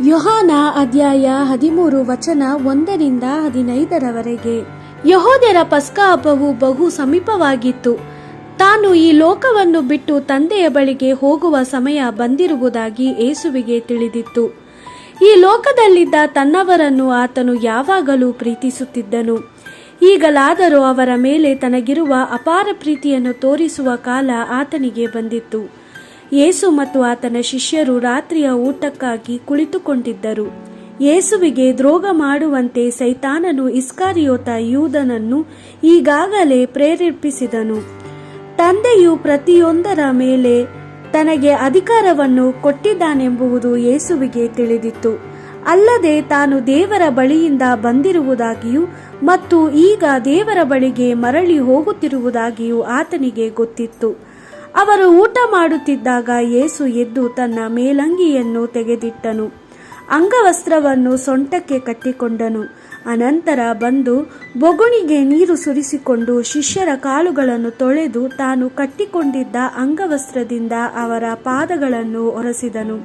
ಯೋಹಾನ ಅಧ್ಯಾಯ 13 ವಚನ 1-15. ಯೆಹೂದ್ಯರ ಪಸ್ಕ ಹಬ್ಬವು ಬಹು ಸಮೀಪವಾಗಿತ್ತು. ತಾನು ಈ ಲೋಕವನ್ನು ಬಿಟ್ಟು ತಂದೆಯ ಬಳಿಗೆ ಹೋಗುವ ಸಮಯ ಬಂದಿರುವುದಾಗಿ ಯೇಸುವಿಗೆ ತಿಳಿದಿತ್ತು. ಈ ಲೋಕದಲ್ಲಿದ್ದ ತನ್ನವರನ್ನು ಆತನು ಯಾವಾಗಲೂ ಪ್ರೀತಿಸುತ್ತಿದ್ದನು. ಈಗಲಾದರೂ ಅವರ ಮೇಲೆ ತನಗಿರುವ ಅಪಾರ ಪ್ರೀತಿಯನ್ನು ತೋರಿಸುವ ಕಾಲ ಆತನಿಗೆ ಬಂದಿತ್ತು. ಯೇಸು ಮತ್ತು ಆತನ ಶಿಷ್ಯರು ರಾತ್ರಿಯ ಊಟಕ್ಕಾಗಿ ಕುಳಿತುಕೊಂಡಿದ್ದರು. ಯೇಸುವಿಗೆ ದ್ರೋಹ ಮಾಡುವಂತೆ ಸೈತಾನನು ಇಸ್ಕರಿಯೋತ ಯೂದನನ್ನು ಈಗಾಗಲೇ ಪ್ರೇರೇಪಿಸಿದನು. ತಂದೆಯು ಪ್ರತಿಯೊಂದರ ಮೇಲೆ ತನಗೆ ಅಧಿಕಾರವನ್ನು ಕೊಟ್ಟಿದ್ದಾನೆಂಬುದು ಯೇಸುವಿಗೆ ತಿಳಿದಿತ್ತು. ಅಲ್ಲದೆ ತಾನು ದೇವರ ಬಳಿಯಿಂದ ಬಂದಿರುವುದಾಗಿಯೂ ಮತ್ತು ಈಗ ದೇವರ ಬಳಿಗೆ ಮರಳಿ ಹೋಗುತ್ತಿರುವುದಾಗಿಯೂ ಆತನಿಗೆ ಗೊತ್ತಿತ್ತು. ಅವರು ಊಟ ಮಾಡುತ್ತಿದ್ದಾಗ ಯೇಸು ಎದ್ದು ತನ್ನ ಮೇಲಂಗಿಯನ್ನು ತೆಗೆದಿಟ್ಟನು, ಅಂಗವಸ್ತ್ರವನ್ನು ಸೊಂಟಕ್ಕೆ ಕಟ್ಟಿಕೊಂಡನು. ಅನಂತರ ಬಂದು ಬೊಗುಣಿಗೆ ನೀರು ಸುರಿಸಿಕೊಂಡು ಶಿಷ್ಯರ ಕಾಲುಗಳನ್ನು ತೊಳೆದು ತಾನು ಕಟ್ಟಿಕೊಂಡಿದ್ದ ಅಂಗವಸ್ತ್ರದಿಂದ ಅವರ ಪಾದಗಳನ್ನು ಒರೆಸಿದನು.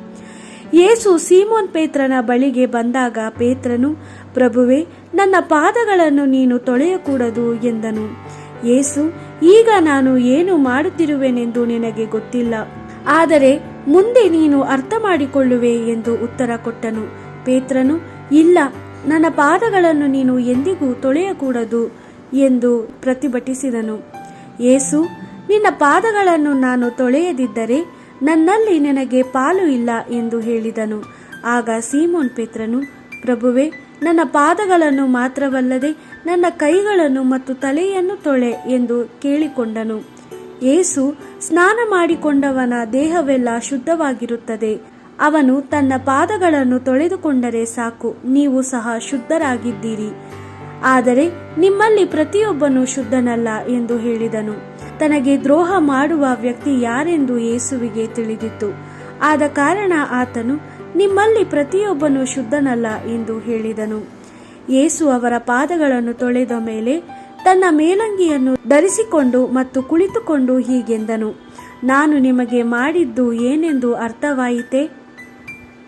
ಯೇಸು ಸೀಮೋನ್ ಪೇತ್ರನ ಬಳಿಗೆ ಬಂದಾಗ ಪೇತ್ರನು, ಪ್ರಭುವೇ, ನನ್ನ ಪಾದಗಳನ್ನು ನೀನು ತೊಳೆಯಕೂಡದು ಎಂದನು. ಯೇಸು, ಈಗ ನಾನು ಏನು ಮಾಡುತ್ತಿರುವೆನೆಂದು ನಿನಗೆ ಗೊತ್ತಿಲ್ಲ, ಆದರೆ ಮುಂದೆ ನೀನು ಅರ್ಥ ಮಾಡಿಕೊಳ್ಳುವೆ ಎಂದು ಉತ್ತರ ಕೊಟ್ಟನು. ಪೇತ್ರನು, ಇಲ್ಲ, ನನ್ನ ಪಾದಗಳನ್ನು ನೀನು ಎಂದಿಗೂ ತೊಳೆಯಕೂಡದು ಎಂದು ಪ್ರತಿಭಟಿಸಿದನು. ಯೇಸು, ನಿನ್ನ ಪಾದಗಳನ್ನು ನಾನು ತೊಳೆಯದಿದ್ದರೆ ನನ್ನಲ್ಲಿ ನಿನಗೆ ಪಾಲು ಇಲ್ಲ ಎಂದು ಹೇಳಿದನು. ಆಗ ಸೀಮೋನ್ ಪೇತ್ರನು, ಪ್ರಭುವೇ, ನನ್ನ ಪಾದಗಳನ್ನು ಮಾತ್ರವಲ್ಲದೆ ನನ್ನ ಕೈಗಳನ್ನು ಮತ್ತು ತಲೆಯನ್ನು ತೊಳೆ ಎಂದು ಕೇಳಿಕೊಂಡನು. ಯೇಸು, ಸ್ನಾನ ಮಾಡಿಕೊಂಡವನ ದೇಹವೆಲ್ಲ ಶುದ್ಧವಾಗಿರುತ್ತದೆ. ಅವನು ತನ್ನ ಪಾದಗಳನ್ನು ತೊಳೆದುಕೊಂಡರೆ ಸಾಕು, ನೀವು ಸಹ ಶುದ್ಧರಾಗಿದ್ದೀರಿ. ಆದರೆ ನಿಮ್ಮಲ್ಲಿ ಪ್ರತಿಯೊಬ್ಬನು ಶುದ್ಧನಲ್ಲ ಎಂದು ಹೇಳಿದನು. ತನಗೆ ದ್ರೋಹ ಮಾಡುವ ವ್ಯಕ್ತಿ ಯಾರೆಂದು ಯೇಸುವಿಗೆ ತಿಳಿದಿತ್ತು. ಆದ ಕಾರಣ ಆತನು, ನಿಮ್ಮಲ್ಲಿ ಪ್ರತಿಯೊಬ್ಬನು ಶುದ್ಧನಲ್ಲ ಎಂದು ಹೇಳಿದನು. ಯೇಸು ಅವರ ಪಾದಗಳನ್ನು ತೊಳೆದ ಮೇಲೆ ತನ್ನ ಮೇಲಂಗಿಯನ್ನು ಧರಿಸಿಕೊಂಡು ಮತ್ತು ಕುಳಿತುಕೊಂಡು ಹೀಗೆಂದನು, ನಾನು ನಿಮಗೆ ಮಾಡಿದ್ದು ಏನೆಂದು ಅರ್ಥವಾಯಿತೆ?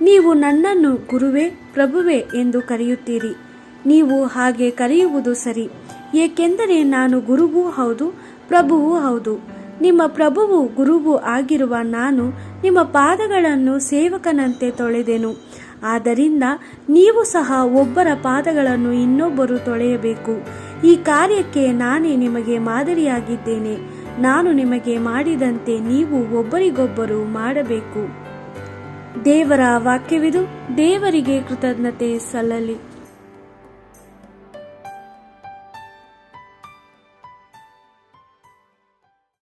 ನೀವು ನನ್ನನ್ನು ಗುರುವೇ, ಪ್ರಭುವೇ ಎಂದು ಕರೆಯುತ್ತೀರಿ. ನೀವು ಹಾಗೆ ಕರೆಯುವುದು ಸರಿ, ಏಕೆಂದರೆ ನಾನು ಗುರುವೂ ಹೌದು, ಪ್ರಭುವೂ ಹೌದು. ನಿಮ್ಮ ಪ್ರಭುವು ಗುರುವು ಆಗಿರುವ ನಾನು ನಿಮ್ಮ ಪಾದಗಳನ್ನು ಸೇವಕನಂತೆ ತೊಳೆದೆನು. ಆದ್ದರಿಂದ ನೀವು ಸಹ ಒಬ್ಬರ ಪಾದಗಳನ್ನು ಇನ್ನೊಬ್ಬರು ತೊಳೆಯಬೇಕು. ಈ ಕಾರ್ಯಕ್ಕೆ ನಾನೇ ನಿಮಗೆ ಮಾದರಿಯಾಗಿದ್ದೇನೆ. ನಾನು ನಿಮಗೆ ಮಾಡಿದಂತೆ ನೀವು ಒಬ್ಬರಿಗೊಬ್ಬರು ಮಾಡಬೇಕು. ದೇವರ ವಾಕ್ಯವಿದು. ದೇವರಿಗೆ ಕೃತಜ್ಞತೆ ಸಲ್ಲಲಿ.